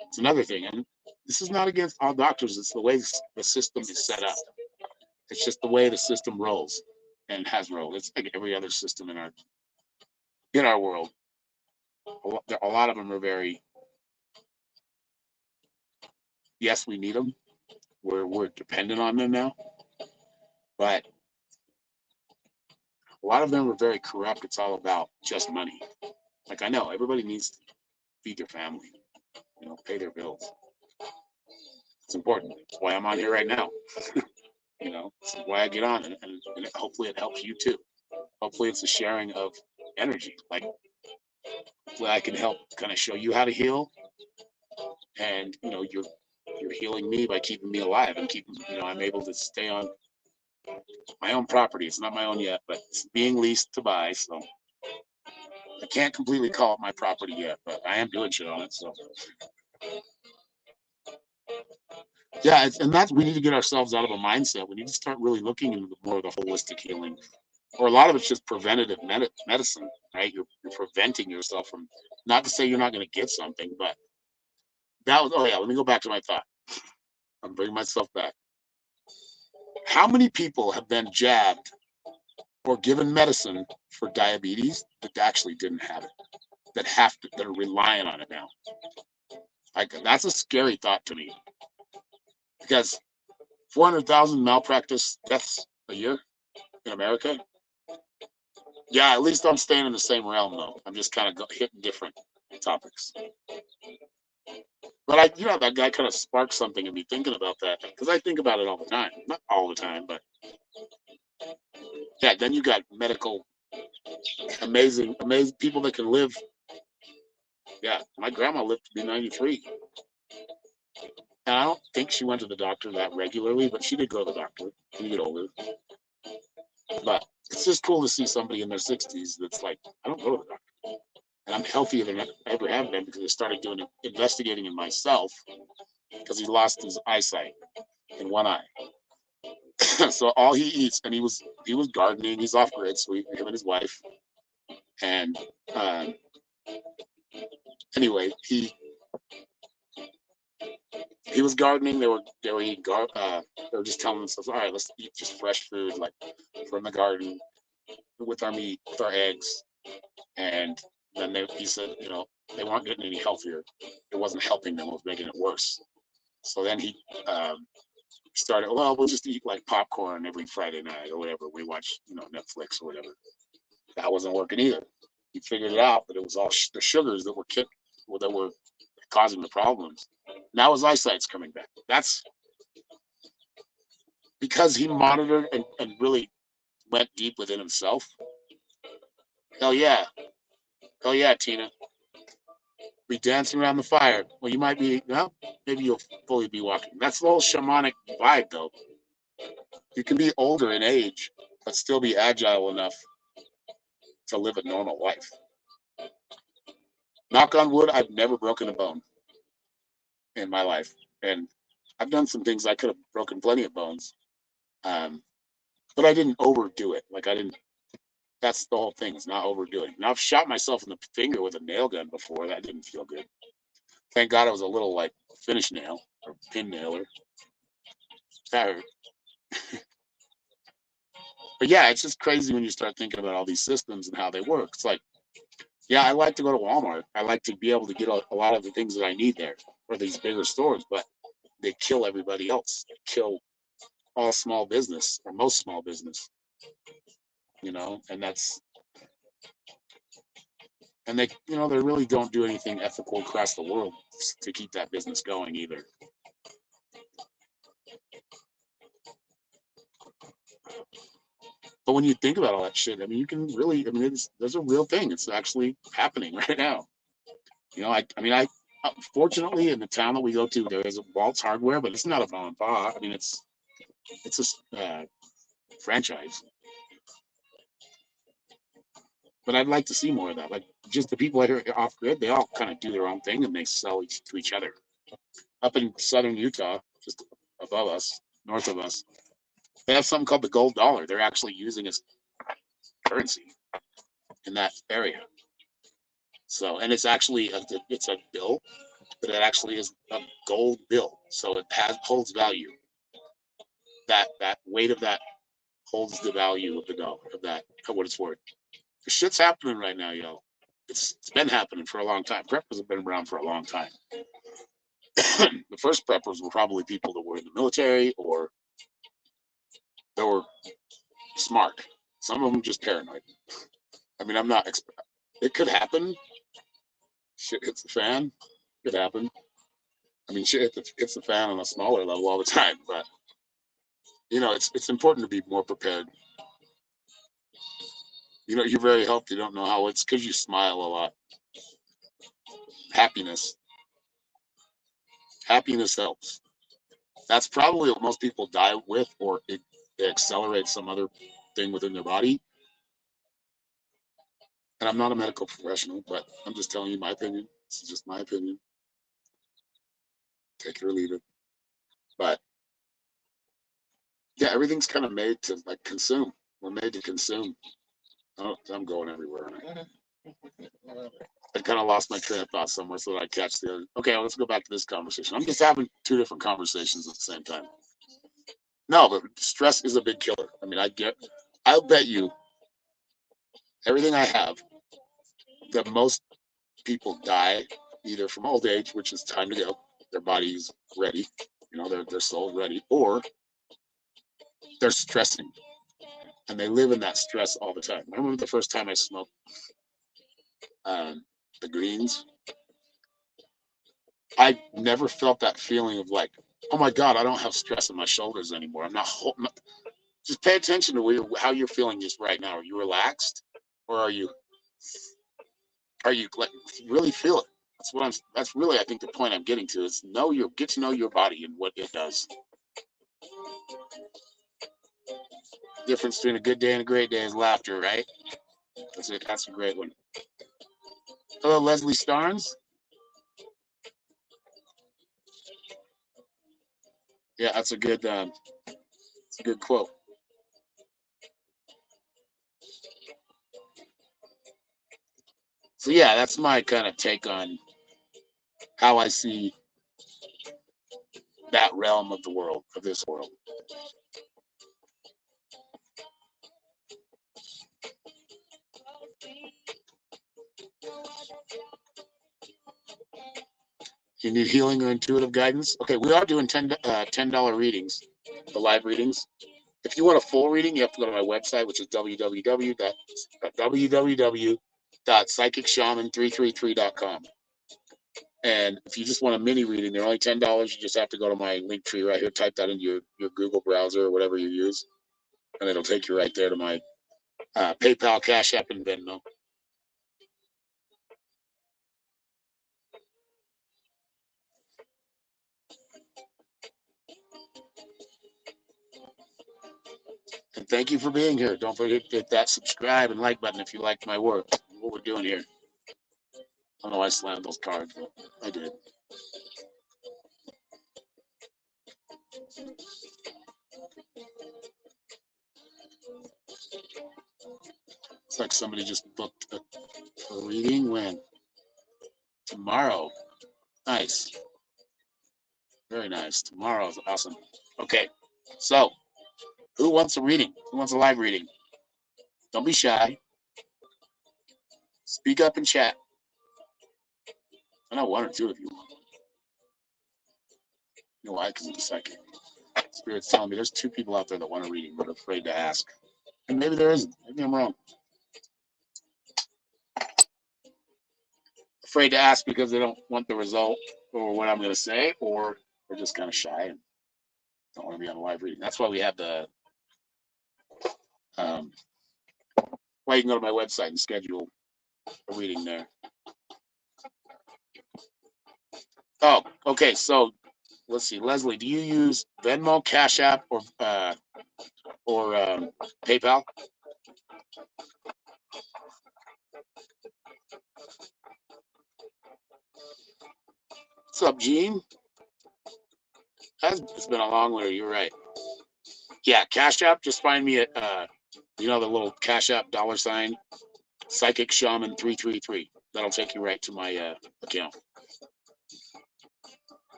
It's another thing, and this is not against all doctors. It's the way the system is set up. It's just the way the system rolls and has rolled. It's like every other system in our world. A lot of them are very. Yes, we need them. We're dependent on them now, but a lot of them are very corrupt. It's all about just money. Like I know everybody needs to feed their family, pay their bills. It's important. That's why I'm on here right now. This is why I get on, and hopefully it helps you too. Hopefully it's a sharing of energy. Like hopefully I can help kind of show you how to heal, and you're healing me by keeping me alive and keeping I'm able to stay on my own property. It's not my own yet, but it's being leased to buy, so I can't completely call it my property yet, but I am doing shit on it. So yeah, and that's we need to get ourselves out of a mindset. We need to start really looking into more of the holistic healing, or a lot of it's just preventative medicine, right? You're preventing yourself from. Not to say you're not going to get something, but that was. Oh yeah, let me go back to my thought. I'm bringing myself back. How many people have been jabbed or given medicine for diabetes that actually didn't have it, that are relying on it now? Like that's a scary thought to me because 400,000 malpractice deaths a year in America. Yeah, at least I'm staying in the same realm though. I'm just kind of hitting different topics. But that guy kind of sparked something in me thinking about that because I think about it all the time. Not all the time, but yeah. Then you got medical, amazing people that can live. Yeah, my grandma lived to be 93. And I don't think she went to the doctor that regularly, but she did go to the doctor when you get older. But it's just cool to see somebody in their 60s that's like, I don't go to the doctor. And I'm healthier than I ever have been because I started investigating in myself because he lost his eyesight in one eye. So all he eats, and he was gardening. He's off grid, so him and his wife. And anyway, he was gardening. They were eating they were just telling themselves, all right, let's eat just fresh food, like from the garden, with our meat, with our eggs. And then he said, they weren't getting any healthier. It wasn't helping them. It was making it worse. So then he started, well, we'll just eat like popcorn every Friday night or whatever. We watch, Netflix or whatever. That wasn't working either. He figured it out, but it was all the sugars that were causing the problems. Now his eyesight's coming back. That's because he monitored and really went deep within himself. Hell yeah. Hell yeah, Tina. Be dancing around the fire. Well, you might be, well, maybe you'll fully be walking. That's the whole shamanic vibe, though. You can be older in age, but still be agile enough to live a normal life. Knock on wood, I've never broken a bone in my life. And I've done some things I could have broken plenty of bones. But I didn't overdo it. Like I didn't, that's the whole thing. It's not overdoing. Now I've shot myself in the finger with a nail gun before. That didn't feel good. Thank God it was a little like finish nail or pin nailer. That hurt. But yeah, it's just crazy when you start thinking about all these systems and how they work. It's like, yeah, I like to go to Walmart. I like to be able to get a lot of the things that I need there, or these bigger stores, but they kill everybody else. They kill all small business or most small business, and they, they really don't do anything ethical across the world to keep that business going either. But when you think about all that shit, I mean, you can really, I mean, there's a real thing. It's actually happening right now. I fortunately in the town that we go to, there is a Walt's Hardware, but it's not a mom and pop. I mean, it's a franchise. But I'd like to see more of that. Like just the people that are off grid, they all kind of do their own thing and they sell to each other. Up in southern Utah, just above us, north of us, they have something called the gold dollar. They're actually using as currency in that area. So, and it's actually it's a bill, but it actually is a gold bill. So it holds value. That weight of that holds the value of the dollar, of that, of what it's worth. The shit's happening right now, yo. It's been happening for a long time. Preppers have been around for a long time. The first preppers were probably people that were in the military or that were smart. Some of them just paranoid. I mean, it could happen. Shit hits the fan. It could happen. I mean, shit hits the fan on a smaller level all the time, but it's important to be more prepared. You're very healthy. You don't know how. It's because you smile a lot. Happiness helps. That's probably what most people die with, or it accelerates some other thing within their body. And I'm not a medical professional, but I'm just telling you my opinion. This is just my opinion. Take it or leave it. But yeah, everything's kind of made to like consume. We're made to consume. Oh, I'm going everywhere. I kind of lost my train of thought somewhere, so that I catch the other. Okay, let's go back to this conversation. I'm just having two different conversations at the same time. No, but stress is a big killer. I mean, I'll bet you everything I have that most people die either from old age, which is time to go, their body's ready, their soul's ready, or they're stressing and they live in that stress all the time. I remember the first time I smoked the greens. I never felt that feeling of like, oh my God, I don't have stress in my shoulders anymore. I'm not holding. Just pay attention to how you're feeling just right now. Are you relaxed, or are you like really feel it? That's really, I think, the point I'm getting to is get to know your body and what it does. The difference between a good day and a great day is laughter, right? That's it. That's a great one. Hello, Leslie Starnes. Yeah, that's a good quote. So yeah, that's my kind of take on how I see that realm of the world, of this world. You need healing or intuitive guidance? Okay, we are doing $10 readings, the live readings. If you want a full reading, you have to go to my website, which is www www.psychicshaman333.com. And if you just want a mini reading, they're only $10. You just have to go to my link tree right here, type that into your Google browser or whatever you use, and it'll take you right there to my PayPal, Cash App, and Venmo. And thank you for being here. Don't forget to hit that subscribe and like button if you like my work, what we're doing here. I don't know why I slammed those cards, but I did. It's like somebody just booked a reading when? Tomorrow. Nice. Very nice. Tomorrow's awesome. Okay. So, who wants a reading? Who wants a live reading? Don't be shy. Speak up and chat. I know one or two of you want. You know why? Because I'm a psychic. Spirit's telling me there's 2 people out there that want a reading but are afraid to ask. And maybe there isn't. Maybe I'm wrong. Afraid to ask because they don't want the result or what I'm going to say, or they're just kind of shy and don't want to be on a live reading. That's why we have the why you can go to my website and schedule a reading there. Oh, okay. So let's see, Leslie, do you use Venmo, Cash App, or PayPal? What's up, Gene? It's been a long winter. You're right. Yeah, Cash App. Just find me at the little Cash App $, Psychic Shaman 333. That'll take you right to my account.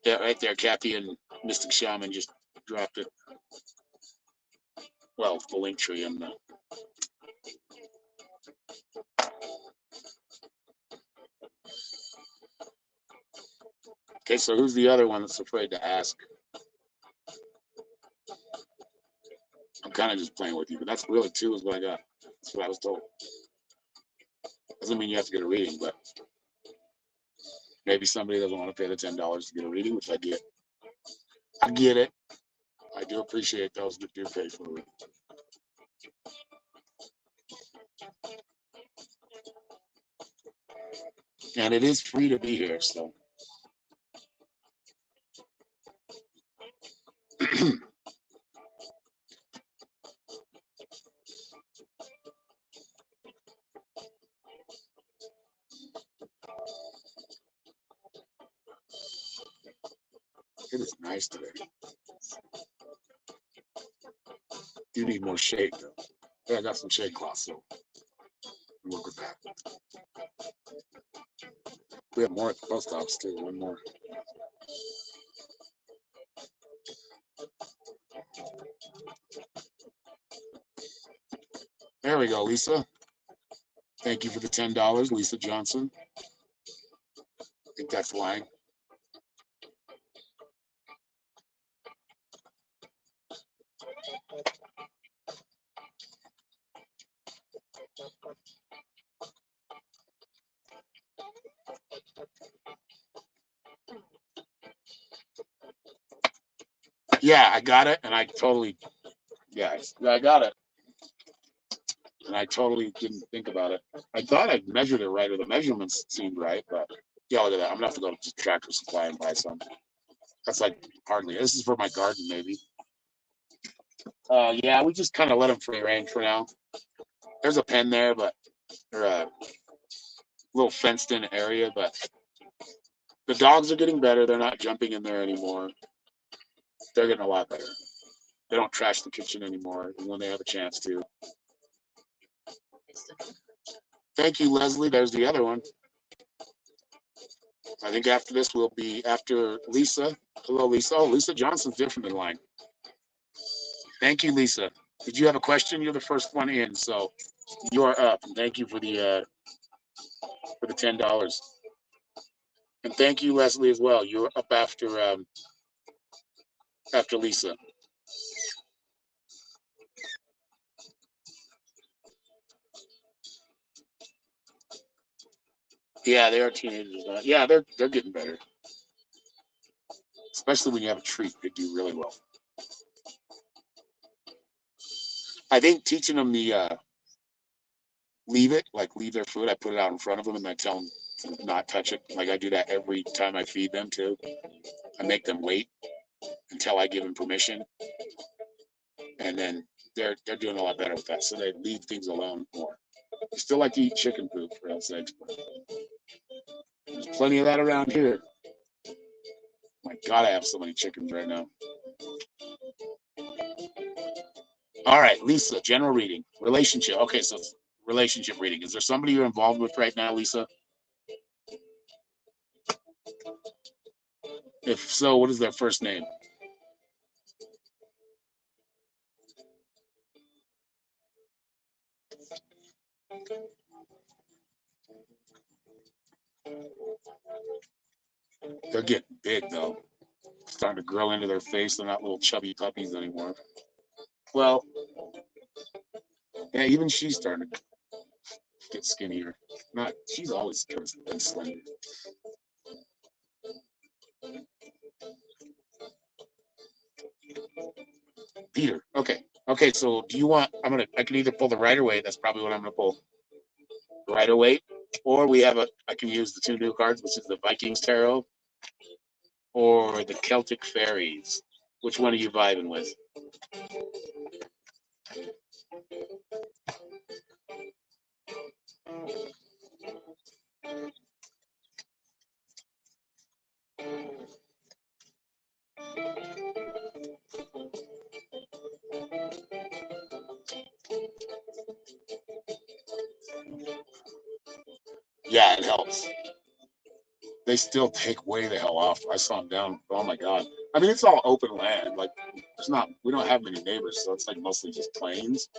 Yeah, right there, Kathy and Mystic Shaman just dropped it. Well, the link tree and the. Okay, so who's the other one that's afraid to ask? I'm kind of just playing with you, but that's really 2 is what I got. That's what I was told. Doesn't mean you have to get a reading, but maybe somebody doesn't want to pay the $10 to get a reading, which I get. I get it. I do appreciate those that do pay for it. And it is free to be here, so. It is nice today. You need more shade, though. Yeah, I got some shade cloth, so work with that. We have more at the post office, too. One more. There we go, Lisa. Thank you for the $10, Lisa Johnson. I think that's lying. Yeah, I got it, and I totally, yeah, I got it. And I totally didn't think about it. I thought I measured it right, or the measurements seemed right, but yeah, look at that. I'm gonna have to go to Tractor Supply and buy some. That's like hardly. This is for my garden, maybe. Yeah, we just kind of let them free range for now. There's a pen there, but they're a little fenced-in area. But the dogs are getting better. They're not jumping in there anymore. They're getting a lot better. They don't trash the kitchen anymore when they have a chance to. Thank you, Leslie. There's the other one. I think after this will be after Lisa. Hello, Lisa. Oh, Lisa Johnson's different in line. Thank you, Lisa. Did you have a question? You're the first one in, so you are up. And thank you for the $10. And thank you, Leslie, as well. You're up after Lisa. Yeah, they are teenagers now. Yeah, they're getting better. Especially when you have a treat, they do really well. I think teaching them the leave their food. I put it out in front of them and I tell them to not touch it. Like I do that every time I feed them too. I make them wait until I give them permission, and then they're doing a lot better with that. So they leave things alone more. They still like to eat chicken poop for God's sakes, but there's plenty of that around here. My God, I have so many chickens right now. All right, Lisa, general reading, relationship. Okay, so relationship reading. Is there somebody you're involved with right now, Lisa? If so, what is their first name? They're getting big though. Starting to grow into their face. They're not little chubby puppies anymore. Well, yeah, even she's starting to get skinnier. Not, she's always been slender. Peter. Okay. Okay. So do you want? I can either pull the Rider Waite. That's probably what I'm gonna pull. Rider Waite, or we have a. I can use the two new cards, which is the Vikings Tarot or the Celtic Fairies. Which one are you vibing with? Yeah, it helps. They still take way the hell off. I saw them down. Oh my God. I mean, it's all open land. Like, there's not. We don't have many neighbors, so it's like mostly just plains.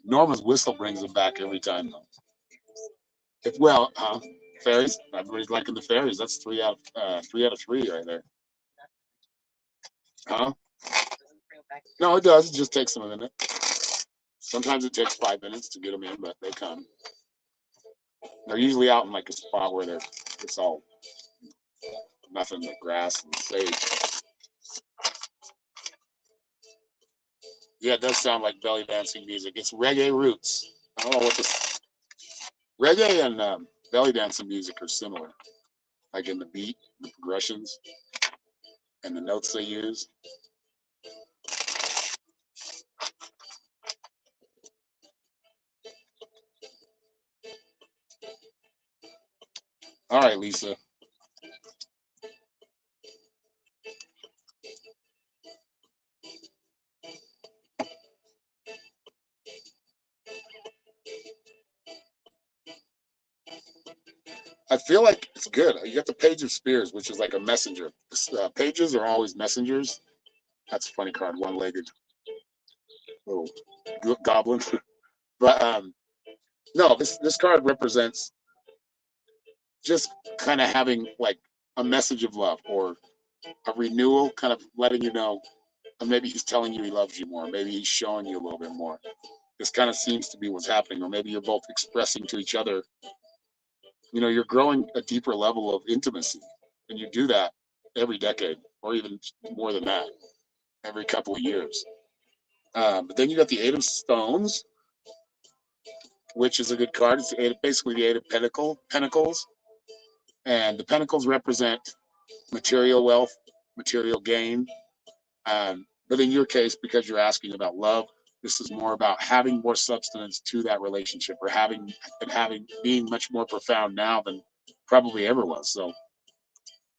Norma's whistle brings them back every time, though. If well, fairies. Everybody's liking the fairies. That's 3 out of 3 right there. Huh? No, it does. It just takes them a minute. Sometimes it takes 5 minutes to get them in, but they come. They're usually out in like a spot where it's all nothing but grass and sage. Yeah, it does sound like belly dancing music. It's reggae roots. I don't know what this reggae and belly dancing music are similar, like in the beat, the progressions, and the notes they use. All right, Lisa. I feel like it's good. You got the Page of Spears, which is like a messenger. Pages are always messengers. That's a funny card, one-legged little goblin. But no, this card represents just kind of having like a message of love or a renewal, kind of letting you know, and maybe he's telling you he loves you more. Maybe he's showing you a little bit more. This kind of seems to be what's happening, or maybe you're both expressing to each other. You know, you're growing a deeper level of intimacy, and you do that every decade, or even more than that, every couple of years. But then you got the Eight of Stones, which is a good card. It's basically the Eight of Pentacles, and the Pentacles represent material wealth, material gain. But in your case, because you're asking about love, this is more about having more substance to that relationship, or having being much more profound now than probably ever was. So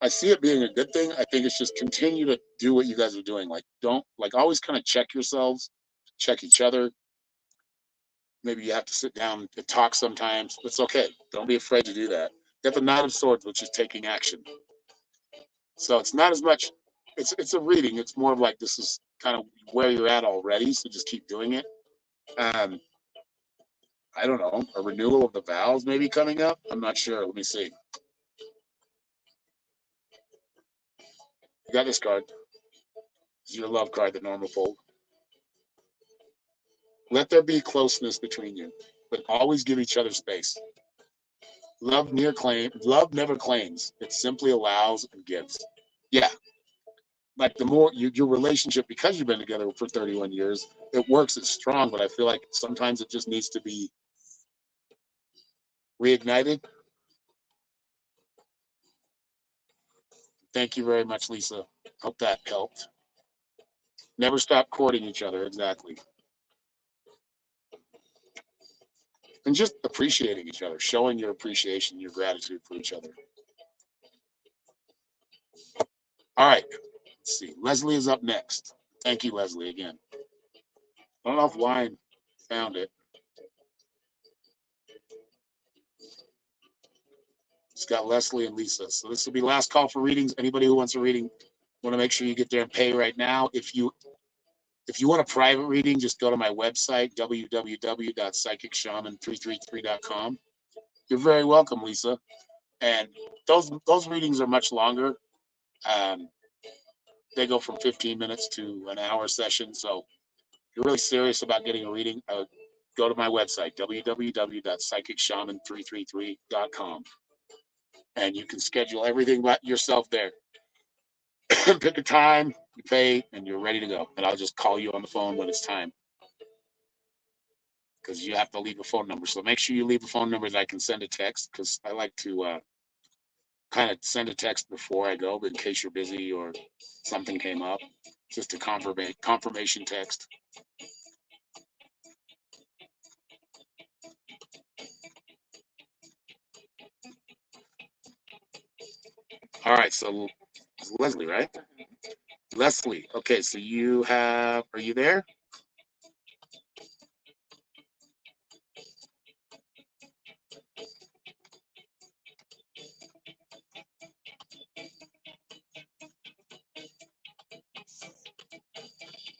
I see it being a good thing. I think it's just continue to do what you guys are doing. Like don't like always kind of check yourselves, check each other. Maybe you have to sit down and talk sometimes. It's okay. Don't be afraid to do that. You have the Knight of Swords, which is taking action. So it's not as much. It's a reading. It's more of like this is kind of where you're at already. So just keep doing it. Um, I don't know. A renewal of the vows maybe coming up. I'm not sure. Let me see. You got this card. It's your love card that Norma pulled. Let there be closeness between you, but always give each other space. Love never claims. It simply allows and gives. Yeah. Like the more your relationship, because you've been together for 31 years, it works, it's strong, but I feel like sometimes it just needs to be reignited. Thank you very much, Lisa. Hope that helped. Never stop courting each other, exactly. And just appreciating each other, showing your appreciation, your gratitude for each other. All right, let's see. Leslie is up next. Thank you, Leslie, again. I don't know if Wine found it. It's got Leslie and Lisa. So this will be last call for readings. Anybody who wants a reading, want to make sure you get there and pay right now. If you want a private reading, just go to my website, www.psychicshaman333.com. You're very welcome, Lisa. And those readings are much longer. Um, they go from 15 minutes to an hour session. So if you're really serious about getting a reading, go to my website, www.psychicshaman333.com. And you can schedule everything about yourself there. Pick a time, you pay, and you're ready to go. And I'll just call you on the phone when it's time, because you have to leave a phone number. So make sure you leave a phone number that I can send a text, because I like to kind of send a text before I go, in case you're busy or something came up. Just a confirmation text. All right, so it's Leslie, right? Leslie. Okay, so are you there?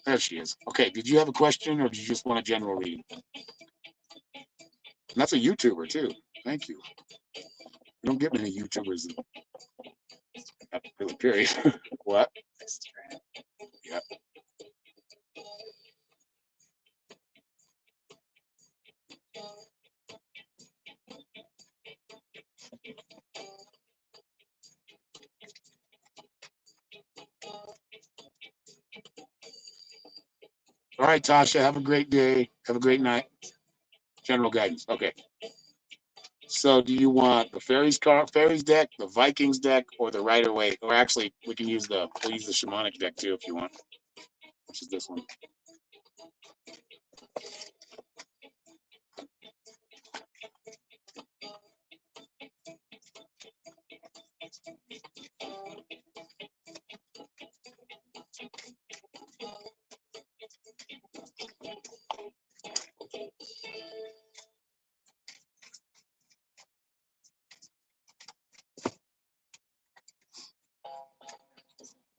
There she is. Okay, did you have a question or did you just want a general reading? And that's a YouTuber too. Thank you. You don't get many YouTubers really, period. What? Yeah. All right, Tasha, have a great day. Have a great night. General guidance. Okay. So do you want the fairies deck, the Vikings deck, or the Rider Waite? Or actually we'll use the shamanic deck too if you want, which is this one.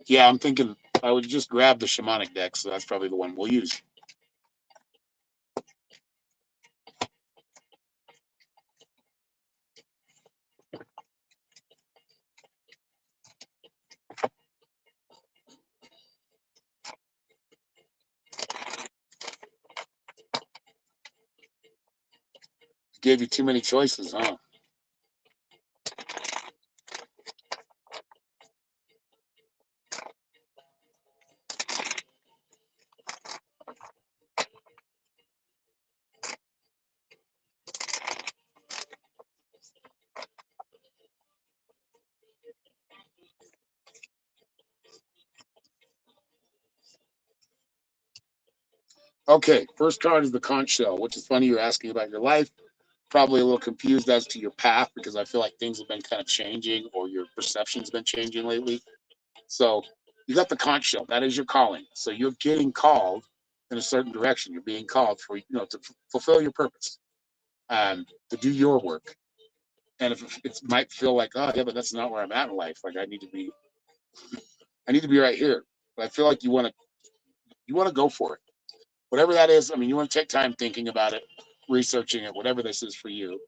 Yeah, I'm thinking I would just grab the shamanic deck, so that's probably the one we'll use. Gave you too many choices, huh? Okay, first card is the conch shell, which is funny you're asking about your life. Probably a little confused as to your path, because I feel like things have been kind of changing, or your perception's been changing lately. So you got the conch shell. That is your calling. So you're getting called in a certain direction. You're being called for, to fulfill your purpose, to do your work. And if it might feel like, oh yeah, but that's not where I'm at in life. Like I need to be right here. But I feel like you want to go for it. Whatever that is. I mean, you want to take time thinking about it, researching it, whatever this is for you,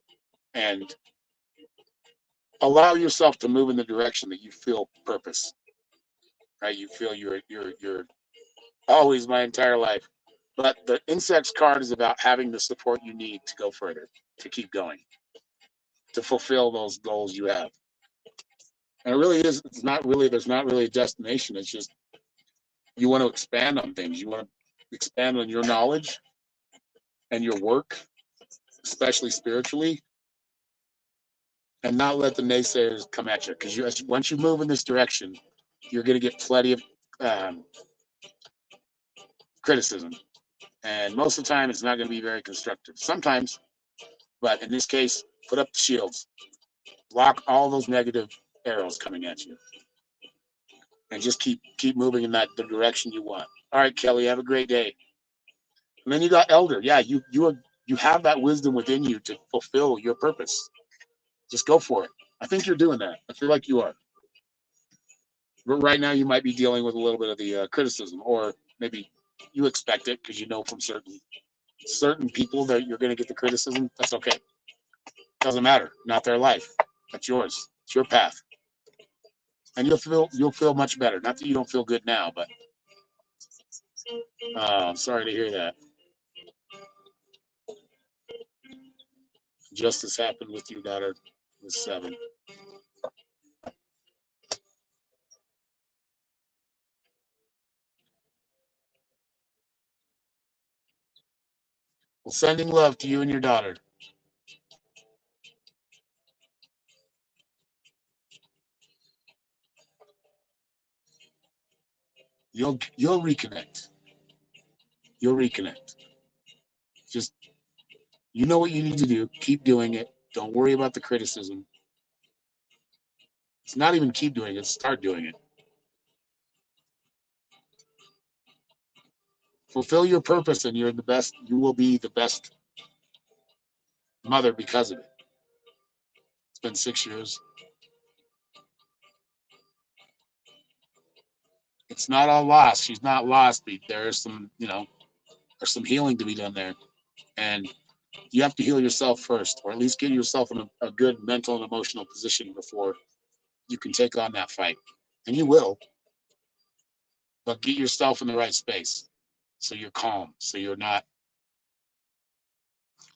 and allow yourself to move in the direction that you feel purpose. Right? You feel you're always my entire life. But the insects card is about having the support you need to go further, to keep going, to fulfill those goals you have. And it really is, it's not really, there's not really a destination. It's just you want to expand on things. You want to expand on your knowledge and your work, especially spiritually, and not let the naysayers come at you. Because once you move in this direction, you're going to get plenty of um, criticism. And most of the time, it's not going to be very constructive. Sometimes, but in this case, put up the shields, block all those negative arrows coming at you, and just keep moving in the direction you want. All right, Kelly, have a great day. And then you got Elder. Yeah, you have that wisdom within you to fulfill your purpose. Just go for it. I think you're doing that. I feel like you are. But right now, you might be dealing with a little bit of the criticism, or maybe you expect it because you know from certain people that you're going to get the criticism. That's okay. Doesn't matter. Not their life. That's yours. It's your path, and you'll feel much better. Not that you don't feel good now, but I'm sorry to hear that. Justice happened with your daughter with 7. Well, sending love to you and your daughter. You'll reconnect. You'll reconnect. Just you know what you need to do. Keep doing it. Don't worry about the criticism. It's not even keep doing it. Start doing it. Fulfill your purpose, and you're the best. You will be the best mother because of it. It's been 6 years. It's not all lost. She's not lost. There's some, there's some healing to be done there, and you have to heal yourself first, or at least get yourself in a good mental and emotional position before you can take on that fight. And you will, but get yourself in the right space so you're calm, so you're not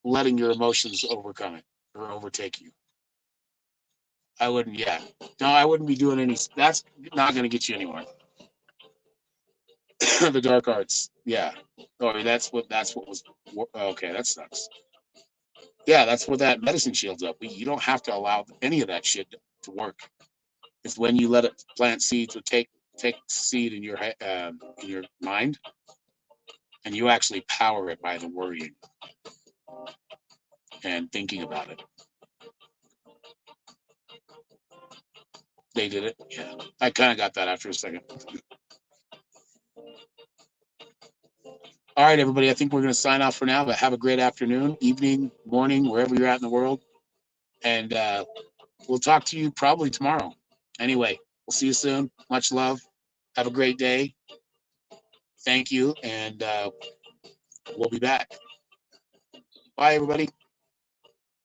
letting your emotions overcome it or overtake you. I wouldn't, yeah. No, I wouldn't be doing any, that's not going to get you anywhere. The dark arts, yeah. Oh, that's what was, okay, that sucks. Yeah, that's where that medicine shield's up. You don't have to allow any of that shit to work. It's when you let it plant seeds or take seed in your mind, and you actually power it by the worrying and thinking about it. They did it. Yeah, I kind of got that after a second. All right, everybody. I think we're going to sign off for now. But have a great afternoon, evening, morning, wherever you're at in the world, and we'll talk to you probably tomorrow. Anyway, we'll see you soon. Much love. Have a great day. Thank you, and we'll be back. Bye, everybody.